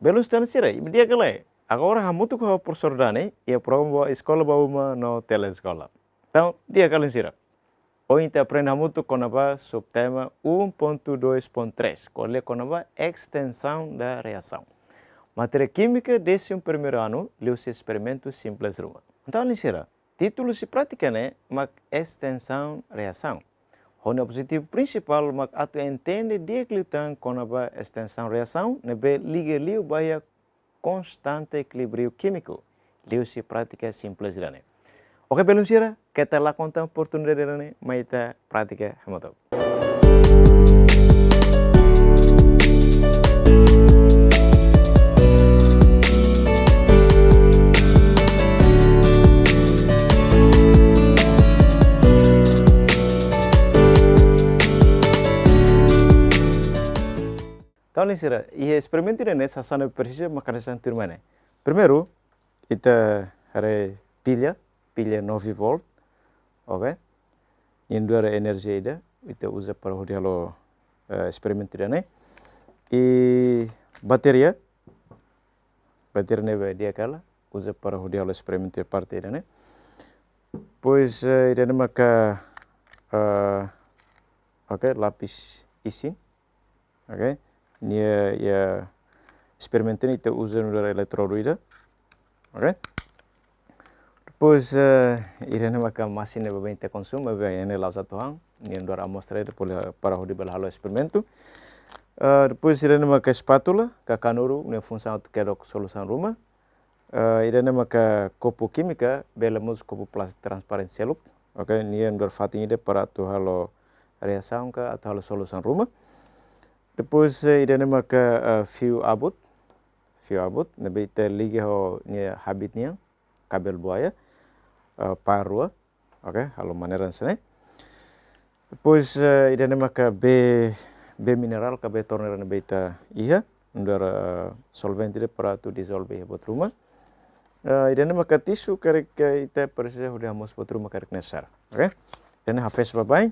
Belus dan sira, dia kelai. Agora hamutu ko professor Dani, ia promo escola bauma no telescola. Então, dia kalian sira. Hoje te aprende hamutu konaba subtema 1.2.3, colhe konaba extensão da reação. Matéria química, 11º ano, leu se experimento simples ruma. Então, sira, título se pratica né, mas extensão reação. O objetivo principal mak atu entende dia klitan konaba extensão reação nebe liga liu baya constante equilíbrio químico. Liu se prática simples dane. Oke belum sira, kita lakukan oportunidade dane maita prática hamoto. Então, sira, e experimento ini sasana precisa mekanisme turmane. Primeiro, kita hari pilha 9 volt, oke? Yang dua energi ida, kita usa para hodialo experimento ini. E bateria neve dia kala, usa para hodialo experimento parte ini. Pois ida maka, oke, lapis isin, oke? Nia ya experimento ini kita usa no eletrodo ida, oke? Depois irene maka mesin yang bem te consumo, bem ene lausa tohang, nia dua amostra ida para hodi belhalo experimento. Depois irene maka espátula, kakanuru, nia função de kedok solução ruma. Irene maka copo química, belamos copo plástico transparente selup, oke? Nia dua fating ida para tu halo reação ka atau halo solução ruma. Depois irene maka fio abut, nabi te liga ho nia habitnya kabel buaya, parua, oke, halo maneran sene. Depois irene maka B mineral ka B torneira nabi ta iha, ndara solvente de para tu dissolve buat rumah. Irene maka tisu karek ita persia udah amos buat rumah karek nesar, oke? Irene hafes babai,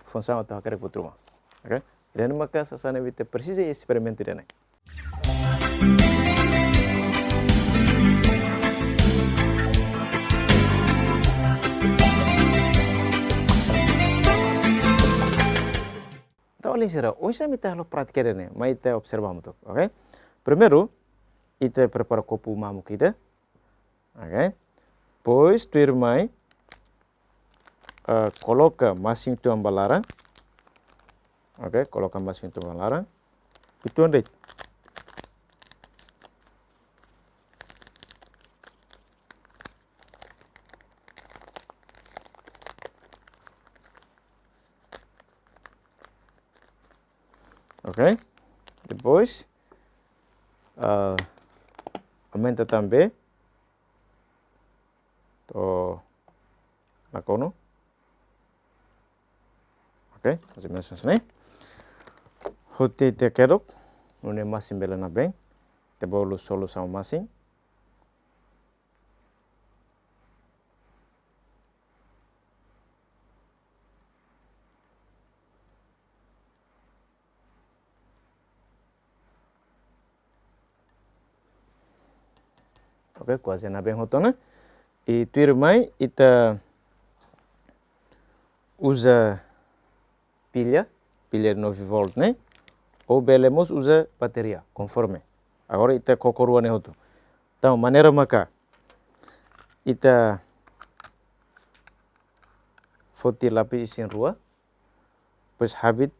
função atau karek buat rumah, oke? Dan maka sasana vita precisa experimento dane. Então, olha sira, hoje a mita halo prática dane, mas ita observamos tuh, oke? Primeiro, ita prepara copo mamu kita, oke? Pois tu irmai coloca masing tu ambalara. Oke, coloca mesin itu melarang. Itu anda. Oke. Depois, aumenta também. To nakono. Oke, masih mesin sini. Hote te kedok, nune masin bela na bem, te bolu solução masin. Oke, quase na bem hotona. E tu irmai ita usa pilha 9 volt, né? Ou belemos usa bateria, conforme. Agora ita kokorua ne hotu. Então, maneira maka ita foti lapis isin rua, depois habit,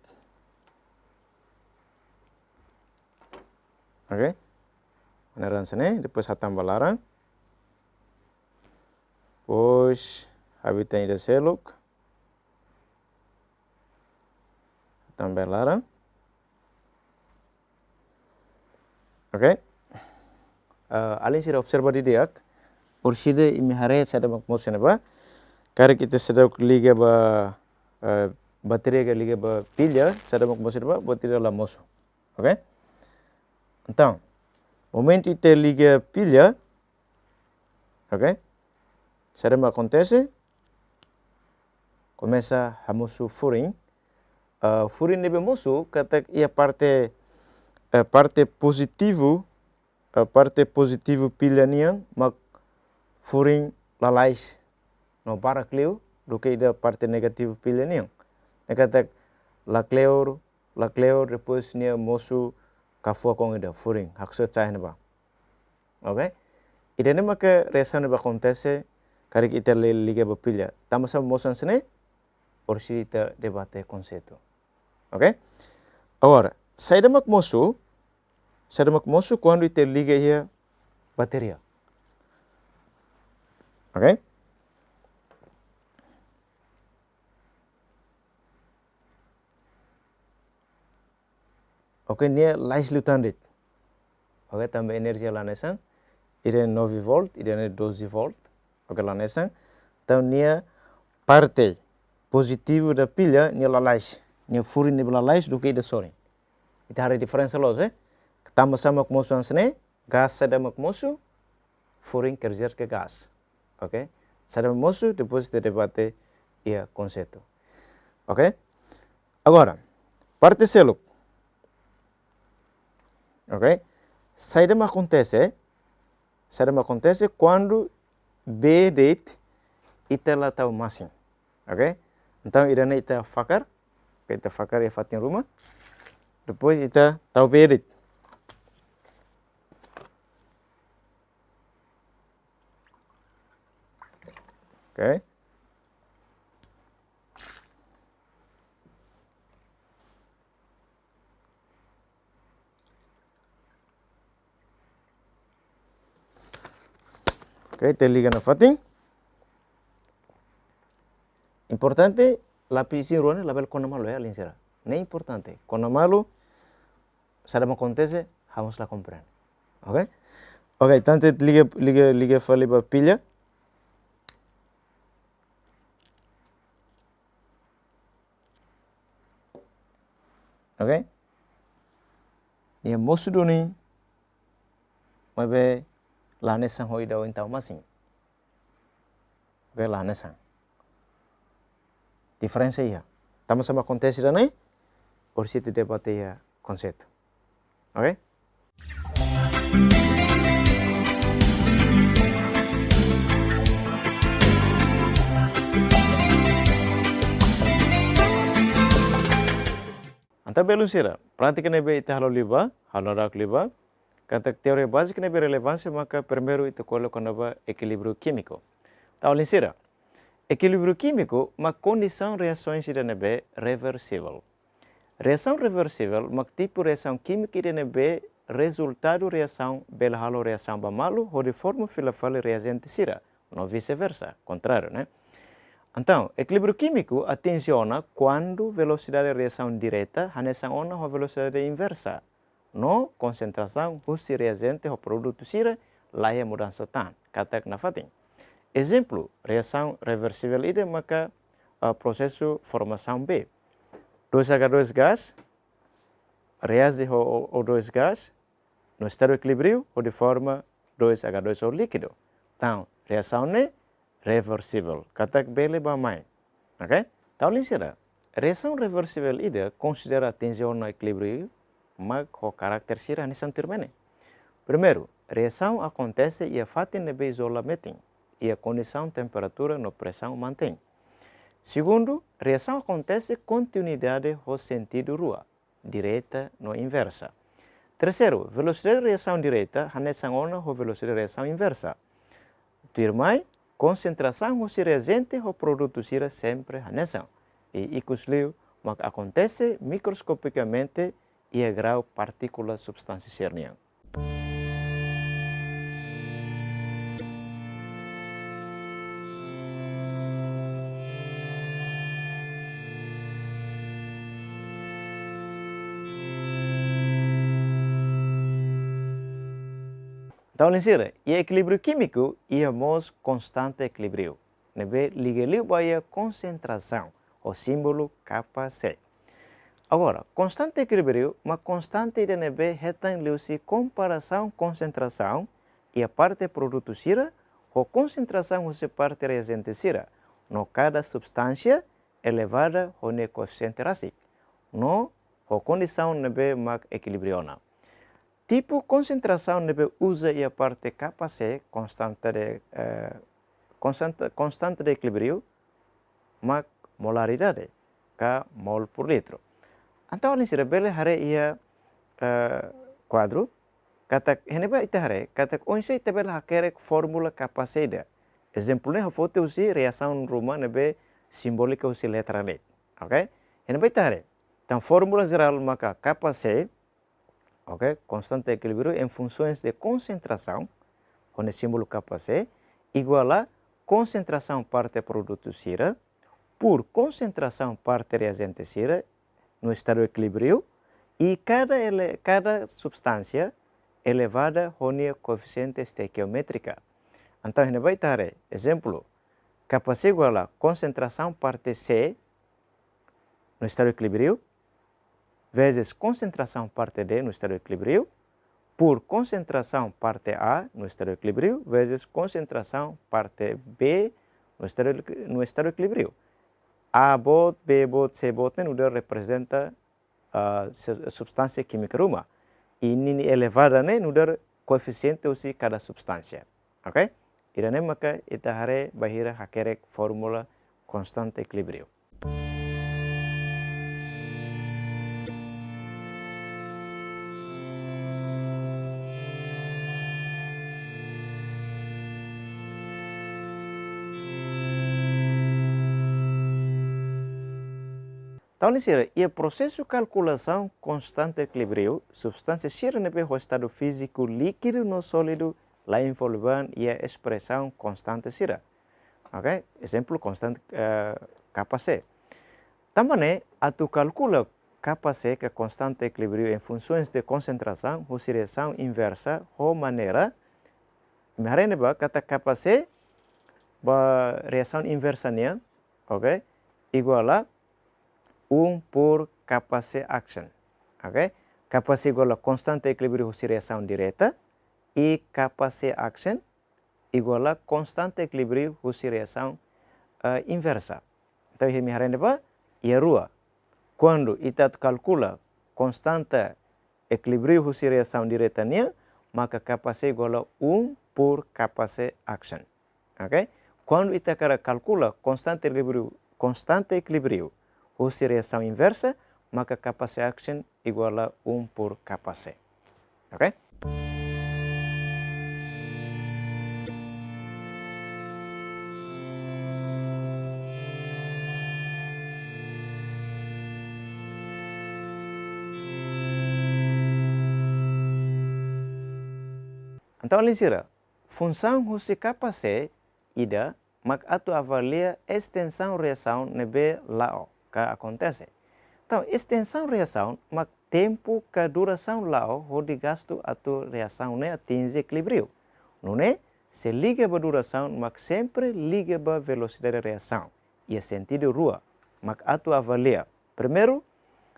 oke, naran sene, depois hatam balarang, depois habit yang ida seluk, hatam balarang, oke, alin sira observa di diak, orside imi hare sada mak motion ba, kare kita sedang liga ba bateria ga liga ba pilha, sada mak motion ba, bateria la moço, oke? Então, momento ite liga pilha, oke? Sada mak acontece, começa a moço furing, furing nebe moço, kata ia parte positivo pilha niang, mak furing lalais no para cleo, do que ida parte negativo pilha niang. Kata la cleo, depois nia moço kafua kong ida furing, hakso cai neba. Oke? Ida ne maka reação neba acontece, kari ita liga ba pilha. Tama sama moção sene, orsi ita debate conceito. Oke? Agora, saída mak moço quando ita liga ia bateria. Oke? Oke, nia lais lutandit. Oke, tambah energia lanesan. Ida 9 volt, ida 12 volt. Oke, lanesan. Então, nia parte positivo da pilha, nia lalais. Nia furing ni lalais do que ida soring. Ita hari diferença los, tambah sama kemosuan sene, gas sada makmosu, furing kerja ke gas. Oke? Sada makmosu, depois de debate ia conceito. Oke? Agora, parte seluk. Ok? Saída acontece quando B date ita la tau masing. Ok? Então irana ita fakar, ita fakar ya fatin rumah. Depois ita tau B date. Ok? Ok, te liga na fatin. Importante, lapis sin ruane label kona malo ya linsera. Nem importante. Kona malo, sada acontece, vamos la compreender. Ok? Ok, tante liga fali ba pilha. Ok? Nia moço do ni, mas be lanesan hoi da intau masing. Ok, lanesan. Diferença ia. Tama sama acontece danai, or situ debate ia conceito. Ok? Anta belum sira, prática nebe ita halo liba, halo rak liba, kata teoria básica nebe relevância, maka primeiro ita coloca nova equilíbrio químico. Tahu linsira, equilíbrio químico, mak condição reações ida nebe reversível. Reação reversível, mak tipo reação química ida nebe resultado reação bela halo reação bamalu, ou de forma filafale reagente sira, não vice-versa, contrário, né? Então, equilíbrio químico atenciona quando velocidade de reação direta hanesang a velocidade inversa. No concentração husi reagente o produto sira laia mudança tan, kata na fatin. Exemplo, reação reversível ide maka processo formação B. 2H2 gás reage o 2 gás no estado de equilíbrio ou de forma 2H2O líquido. Então, reação ne reversível, katak bele ba mai. Ok? Tahu linsira, reação reversível ide considera tensão no equilíbrio, mas o caráter sira nisan termene. Primeiro, reação acontece e a fatin nebe isolamento e a condição temperatura no pressão mantém. Segundo, reação acontece continuidade o sentido rua, direta no inversa. Terceiro, velocidade de reação direta hanesan ona o velocidade de reação inversa. Tuirmai, concentração do reagente ou produto será sempre a nessa. E isso mas acontece microscopicamente e a grau partículas substâncias cerniam. Então, linsira, e equilíbrio químico é mais constante equilíbrio. Nebe liga-liu a concentração, o símbolo Kc. Agora, constante equilíbrio, mas constante de nebe retan-liu-se comparação concentração e a parte produto sira, ou concentração se parte reagente sira. No cada substância elevada o coeficiente rásico. No, a condição nebe mag equilibriona. Tipo concentração nebe usa a parte Kc constante de equilíbrio, mas molaridade, K mol por litro. Então, ali se rebele hare ia quadro, kata heneba ita hare, kata onse ita bela hakerek formula Kc ida. Exemplo foto usi reação rumah nebe simbolika usi letra let. Ok? Heneba ita hare. Então, fórmula geral maka Kc, ok, constante de equilíbrio em funções de concentração, onde símbolo Kc, igual a concentração parte produto sira, por concentração parte reagente sira, no estado de equilíbrio, e cada substância elevada com coeficiente estequiométrica. Então, a gente vai ter exemplo, Kc igual a concentração parte C no estado de equilíbrio, vezes concentração parte D no estado de equilíbrio, por concentração parte A no estado de equilíbrio, vezes concentração parte B no estado de equilíbrio. A bot, B bot, C bot udah representa substância química rumah. Ini elevada udah coeficiente usi cada substância. Ok? Irane maka ita hare bahira hakerek formula constante equilíbrio. Então, e o processo de calculação constante de equilíbrio, substância cheira no estado físico líquido no sólido, lá envolvendo e a expressão constante sira. Ok? Exemplo, constante Kc. Também, a tu calcula Kc, que é constante de equilíbrio em funções de concentração, ou reação inversa, ou maneira, misalnya kata Kc, reação inversa, ok? Igual a 1 por Kc action. Ok? Kc igual a constante de equilíbrio de reação direta e Kc action igual a constante de equilíbrio de reação inversa. Então, ini hari ini ia rua. Quando kita calcula constante equilíbrio de reação direta maka Kc igual a 1 por Kc action. Ok? Quando kita calcula constante equilíbrio de reação inversa, maka Kc action igual a 1 por Kc. Ok? Então, linsira, função de Kc ida, mak atu avalia extensão reação nebe lao, que acontece. Então, extensão reação, mak tempo que duração lao, onde gasto atu reação ne atinge equilíbrio. Não é? Se liga a duração, mak sempre liga a velocidade de reação. E a sentido rua, mak atu avalia. Primeiro,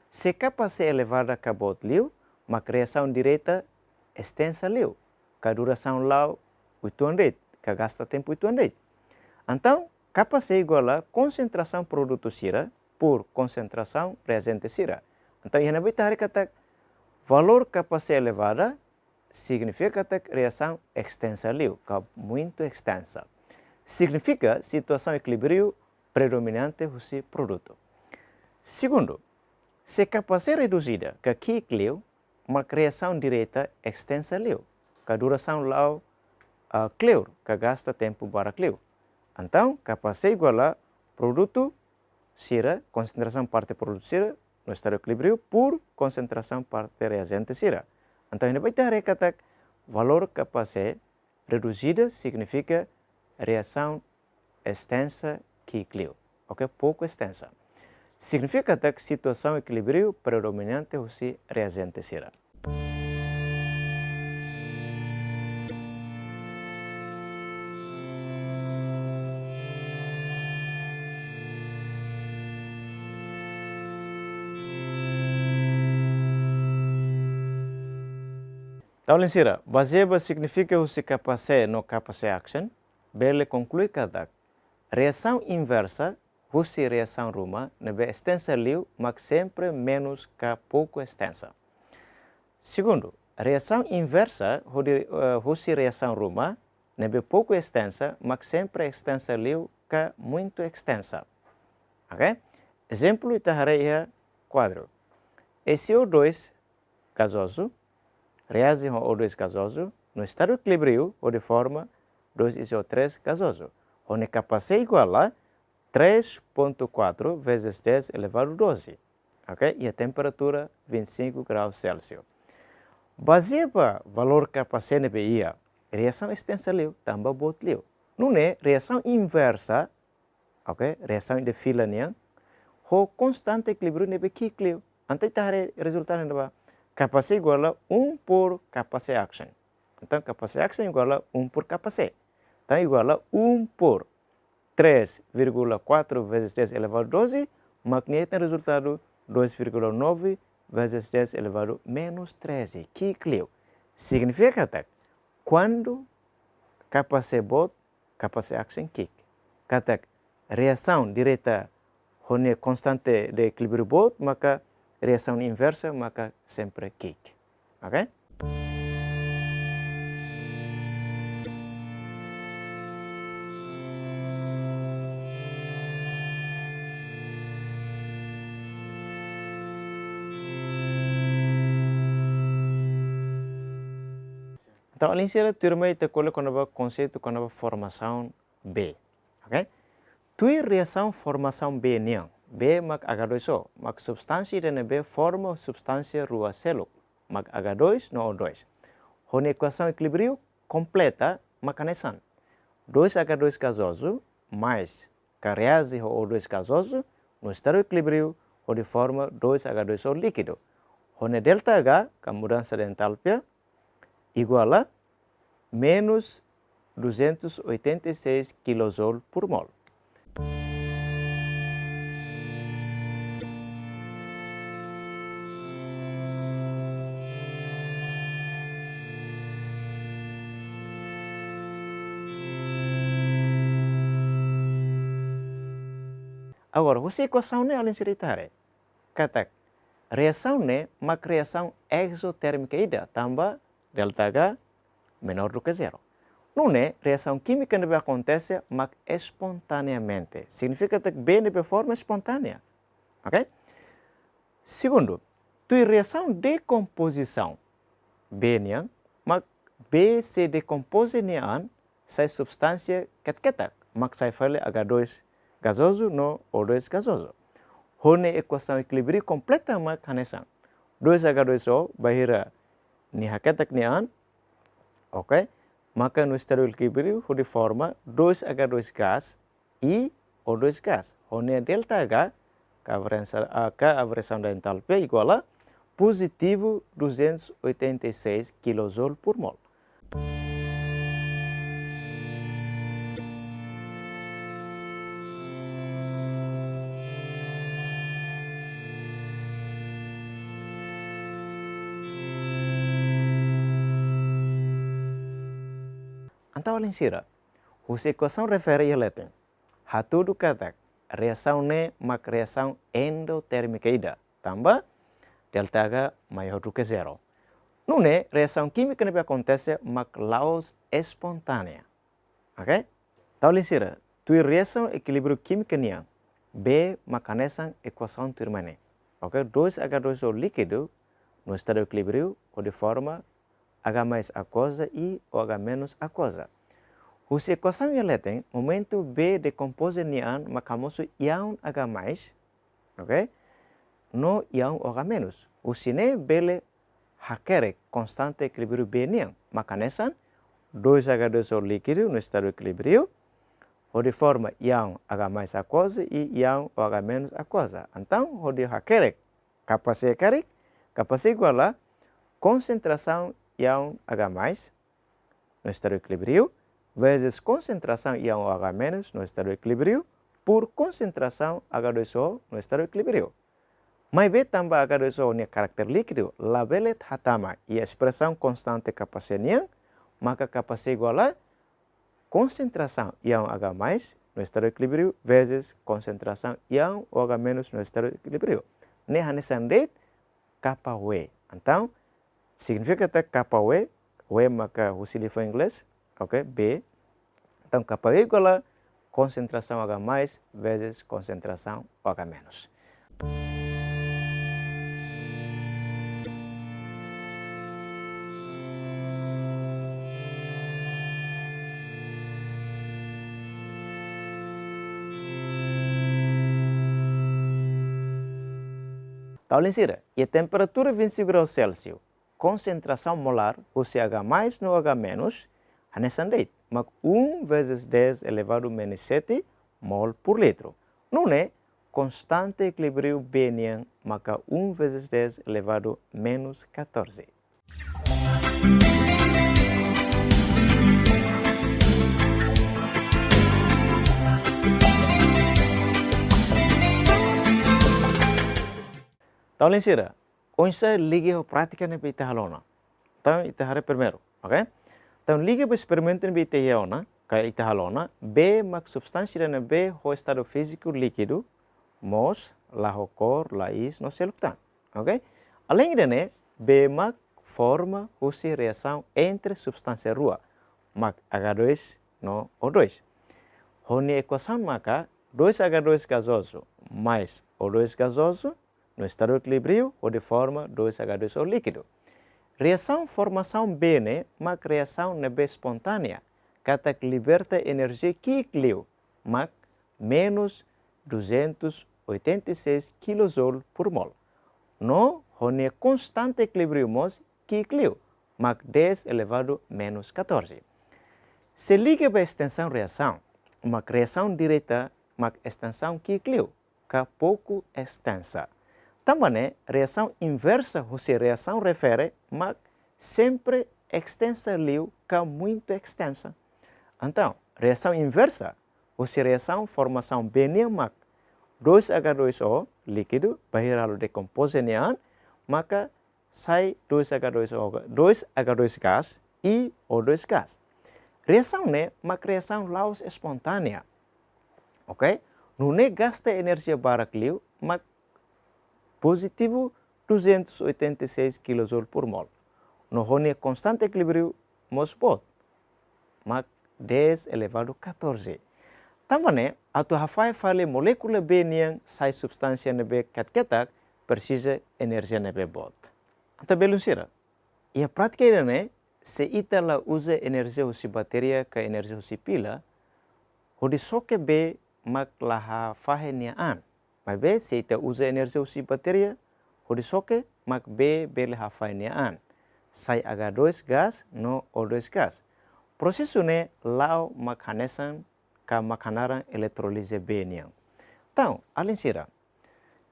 se Kc elevada a bot liu, mak reação direta extensa liu. Que duração lao 800, que gasta tempo 800. Então, Kc igual a concentração produto sira por concentração reagente sira. Então, ia nabi tarik kata valor Kc elevada significa que reação extensa liu, que muito extensa. Significa situação de equilíbrio predominante do produto. Segundo, se Kc reduzida, que aqui liu, uma reação direta extensa liu. Que duração lao clear, que gasta tempo para clear. Então, capacete igual a produto sira, concentração parte produto sira, no estado de equilíbrio, por concentração parte reagente sira. Então, ini baita kata valor capacete reduzida significa reação extensa que equilíbrio, ok? Pouco extensa. Significa que situação equilíbrio predominante o si reagente sira. Então, linsira, baseaba significa o si capacete no capacete action, bele conclui que reação inversa, o si reação ruma, nebe extensa liu, mas sempre menos que pouco extensa. Segundo, reação inversa, o si reação ruma, nebe pouco extensa, mas sempre extensa liu que muito extensa. Ok? Exemplo, itahareia quadro. SO2 gasoso, reage com O2 gasoso, no estado de equilíbrio, ou de forma 2SO3 gasoso, onde a capacete igual a 3,4 vezes 10 elevado a 12, ok? E a temperatura 25 graus Celsius. Baseado no valor capacete de BIA, reação extensa liu, também bot liu. Não é reação inversa, ok? Reação de fila niang, o constante equilíbrio nebe kik liu. Então, está resultado neba capacete igual a 1 por capacete action. Então, capacete action igual a 1 por capacete. Então, igual a 1 por 3,4 vezes 10 elevado a 12, magnético tem resultado 2,9 vezes 10 elevado a menos 13. Que clio. Significa que quando capacete bot, capacete action kick. Kata reação direta onde constante de equilíbrio bot, maka reação inversa, maka sempre kick. Ok? Então, além de turma ita colo quando conceito quando formação B, ok? Tui reação formação B niang, B mak H2O, mak substância dena B forma substância rua selo, mak H2 no O2. Hone equação equilíbrio completa makanesan. 2H2 gasoso mais reage com O2 gasoso no estado de equilíbrio ou de forma 2H2O líquido. Hone delta H, que mudança de entalpia, igual a menos 286 kJ por mol. Agora, essa equação é além de citar, kata reação é uma reação exotérmica ida, também delta H menor do que zero. Não é reação química que acontece, mas espontaneamente. Significa que B de forma espontânea. Ok? Segundo, tua reação de decomposição B niang, mas B se decompose niang, sai substância ket-ketak, mas sai fale H2 gasoso no O2 gasoso. Hone equação equilíbrio completa mas kanesan. 2H2O bahira ni haketak niang, ok? Maka no estado de equilíbrio de forma 2H2 gas e O2 gas. Onde delta H, que a variação da entalpia igual a positivo 286 kJ por mol. Então, além disso, a equação refere a letra. Hatudo kata reação ne mak reação endotérmica ida. Tambah delta H maior do que zero. Não é reação química que acontece mak laos espontânea. Ok? Então, além disso, tua reação equilíbrio química niang B makanesan equação turmane. Ok? 2H2O líquido no estado de equilíbrio ou de forma H mais aquosa e OH menos aquosa. Husi equação ia leteng, momento B decompose nian, maka mosu ião H mais, ok? No ião OH menos. Usine bele hakerek constante equilíbrio B nian, maka nesan 2H2O líquido no estado de equilíbrio, de forma ião H mais aquosa e ião OH menos aquosa. Então, de hakerek capacidade igual a concentração ião H mais no estado de equilíbrio vezes concentração ião OH menos no estado de equilíbrio por concentração H2O no estado de equilíbrio. Mas B tambah H2O ni karakter líquido, labelet hatama e expressão constante capacidade, maka capacidade igual a concentração ião H mais no estado de equilíbrio vezes concentração ião OH menos no estado de equilíbrio. Ne hanesan rate kappa W. Então, significa que kappa W, W maka usilifo em inglês, ok, B. Então, kappa W igual a concentração H mais vezes concentração OH menos. Taulinsira, e a temperatura 25 graus Celsius, concentração molar, o CH mais no H menos, hanesan rate, mak 1 vezes 10 elevado menos 7 mol por litro. Não é constante equilíbrio B nian, maka 1 vezes 10 elevado menos 14. Então, Linsira, onde liga a prática na bita halona. Então, ita hare primeiro, ok? Então, liga o experimento na bita halona, que ita halona, B mak substância na B ho estado físico líquido, mos, la ho cor, la is, no seluctan, ok? Além disso, B mak forma usi reação entre substância rua, mak H2 no O2. Honi equação maka 2H2 gasoso mais O2 gasoso no estado de equilíbrio ou de forma 2H2O líquido. Reação formação B, né? Mas reação na B espontânea, que liberta energia química, mas menos 286 kJ por mol. No, onde constante equilíbrio mos químico, mas 10 elevado menos 14. Se liga para a extensão reação, uma reação direta, mas extensão química, que pouco extensa. Também, reação inversa, ou se reação refere, mas sempre extensa liu, que muito extensa. Então, reação inversa, ou se reação formação B mas 2H2O líquido, bahiralo decompose nian, maka sai 2H2 gas e O2 gas. Reação né, mas reação laos espontânea. Ok? Não gasta energia barak liu, mas positivo 286 kJ por mol. No hone constante equilíbrio mospot, mak 10 elevado 14. Também, atu hafai fale molécula B niang sai substância nebe kat-ketak precisa energia nebe bot. Anta belunsira. E a prática né, se ita la usa energia usi bateria ka energia usi pila, hodi soke B mak laha fahe niaan. Mas B, se ita usa energia usi bateria, hodi soke mak B bele hafai niaan. Sai H2 gas no O2 gas. Prosesso ne lao mak hanesan ka makanaran eletrolise B niang. Então, alinsira,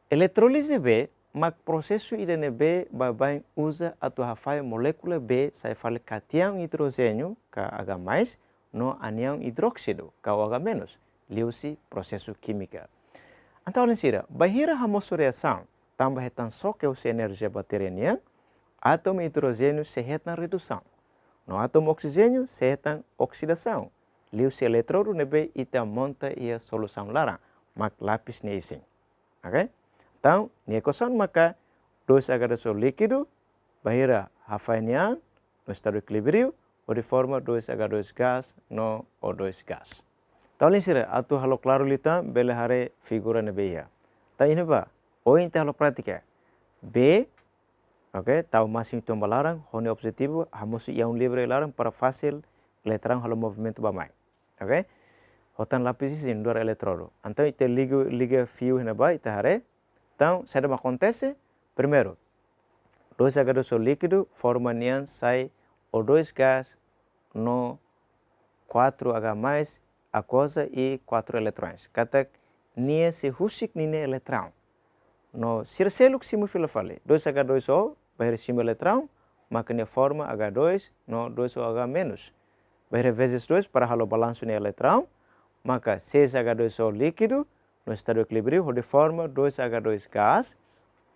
eletrolise B mak prosesso idene B babain usa atu hafai molécula B sai fale katião hidrogênio ka H+, no anião hidróxido ka OH-, liu-se processo química. Então, alinsira, bahira hamosu reação, tambah hetan soke usi energia bateria niang, átomo hidrogênio se hetan redução. No átomo oxigênio se hetan oxidação. Liu-se eletrodo nebe ita monta ia solução larang, mak lapis neising. Ok? Então, ni equação maka 2H2O líquido, bahira hafai nian, no estado de equilíbrio, ou de forma 2H2 gas no O2 gas. Então, linsira, atu halo claro lita, bele hare figura nebe ia. Então, ini ba, o inte halo prática. B, ok, tau masing tomba larang, hone objetivo, hamosu ião livre larang para fácil letrang halo movimento bamai. ok? Hotan lapis isin dua eletrodo. Então ite liga fio hina ba ite hare. Então sabe o que acontece? Primeiro, 2H2O líquido forma nian sai O2 gás no 4H+ aquosa e 4 eletrões. Katak nia se husik nine eletrão. No sirseluk simu filafale. 2H2O bahir simu eletrão, maka nia forma H2 no 2OH-. Bahir vezes 2 para halo balanço nia eletrão, maka 6H2O líquido no estado equilíbrio de forma 2H2 gás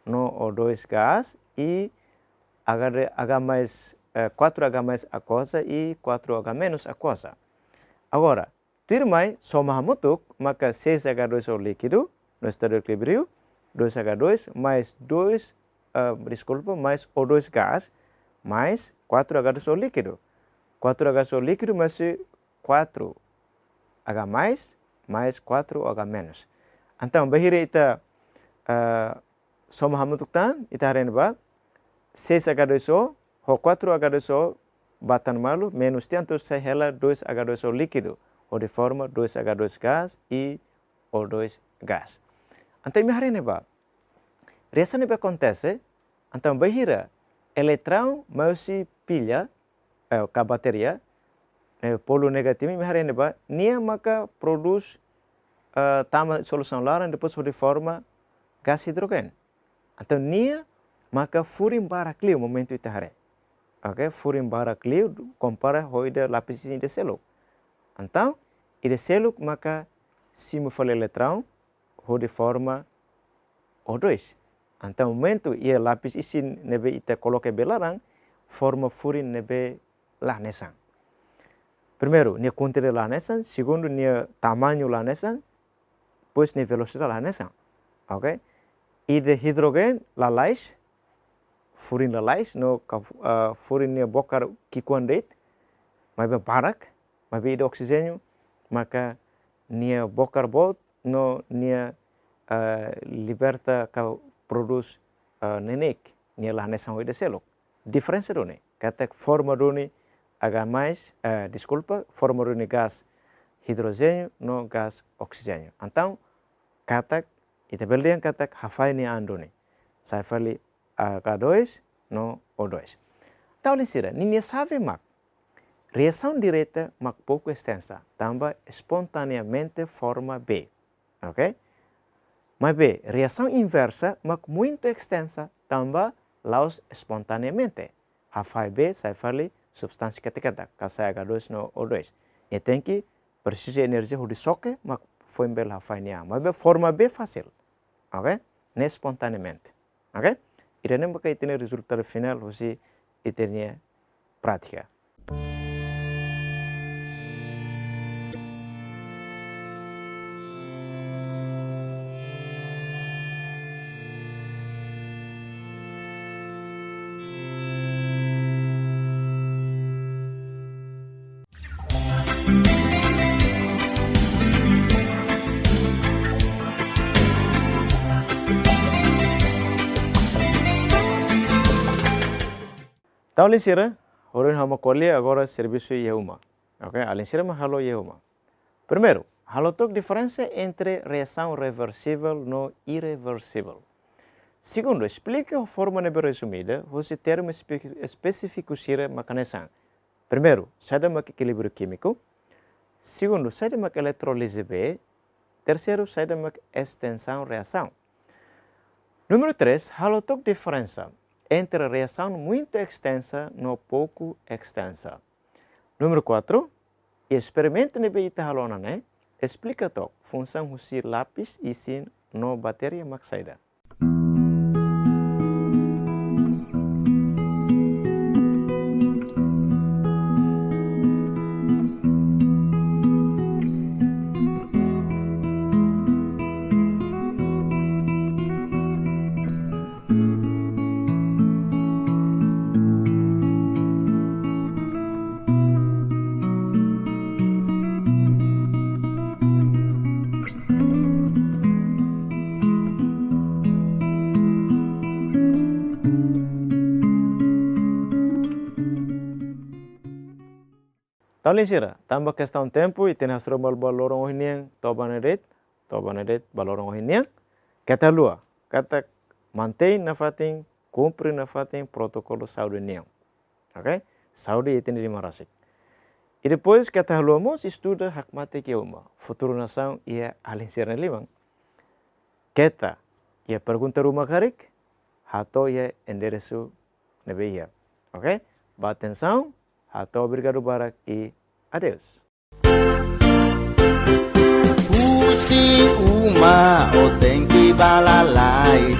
no O2 gás e 4H+ aquosa e 4OH- aquosa. Agora, tuirmai soma hamutuk, maka 6H2O líquido no estado equilíbrio, 2H2 mais mais O2 gás mais 4H2O líquido. 4H2O líquido masih 4H+ mais 4OH-. Então, bahira ita soma hamutuk tan, ita haren ba 6H2O, ho 4H2O batan malu, menos tanto sai hela 2H2O líquido, ou de forma 2H2 gás e O2 gás. Então, me haren ba, reação que acontece, então bahira eletrão masih pilha, ka bateria, polo negativo, me haren ba, nia maka produz tama solução laranja depois de forma gás hidrogênio. Então, nia maka furim bara clio momento itu hare. Ok, furim bara clio compara hoida lapis de seluk. Então, ide seluk maka simu fale eletrão de forma O2. Então, momento ia lapis isin nebe ita coloque belarang forma furim nebe lanesan. Primeiro, nia quantidade lanesan, segundo nia tamanho lanesan, pois nia velocidade lanesan. Ok? Ide hidrogênio lalais, furin lalais, no furin nia bokar kikuan deit, mas barak, mas ide oxigênio, maka nia bokar bot, no nia liberta ka produz nenek, nia lanesan hoida selok. Diferença doni, kata forma doni H+, forma doni gás hidrogênio no gás oxigênio. Então, kata ita beldian katak hafai ni andoni. Saya fali H2 no O2. Tahu lisira, ninia sabe mak. Reação direta mak pouco extensa, tambah espontaneamente forma B. Ok? Mas B, reação inversa mak muito extensa, tambah laus espontaneamente. Hafai B, saya fali substansi kata-kata, kasai H2 no O2. Ia tem que precisa energia de soque, mak foi bel hafai ni. Mas B forma B fácil. Ok? Não espontaneamente. Ok? E nem porque tem resultado final, você tem prática. Então, linsira, horin hama colhe agora serviço Yehuma. Ok? A linsira ma halo Yehuma. Primeiro, halo tok diferença entre reação reversível no irreversível. Segundo, explique a forma nebe resumida, você termo específico sira macanesan. Primeiro, sai da equilíbrio químico. Segundo, sai da eletrólise B. Terceiro, sai da extensão reação. Número 3, halo tok diferença entre reação muito extensa no pouco extensa. Número 4, experimento nebe ita halonane, explica tok função husi lápis isin no bateria maksaida. Saulinsira, tambah questão tempo e tem hasro balorong ohiniang tobanedet balorong ohiniang. Kata lua, kata mantém na fating, cumpre na fating protocolo saúde niang. Ok? Saúde itu di marasik. E depois kata luamos estuda hak mate que uma. Futuro nação ia alinsira limang. Keta ia pergunta rumah karik, hato ia endereço nebeia. Ok? Ba atenção. Atau obrigado barak e adeus. Pusi uma o tengki balalais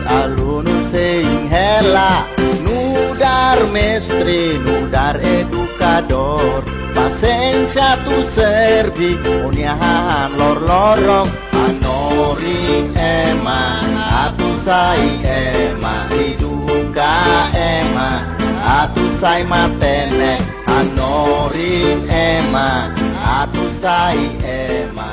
aluno sing hela nudar mestre nudar educador pasensia tu servi uniahan lorong anori ema atu sai ema hiduka ema atu sai matene anorin ema atu sai ema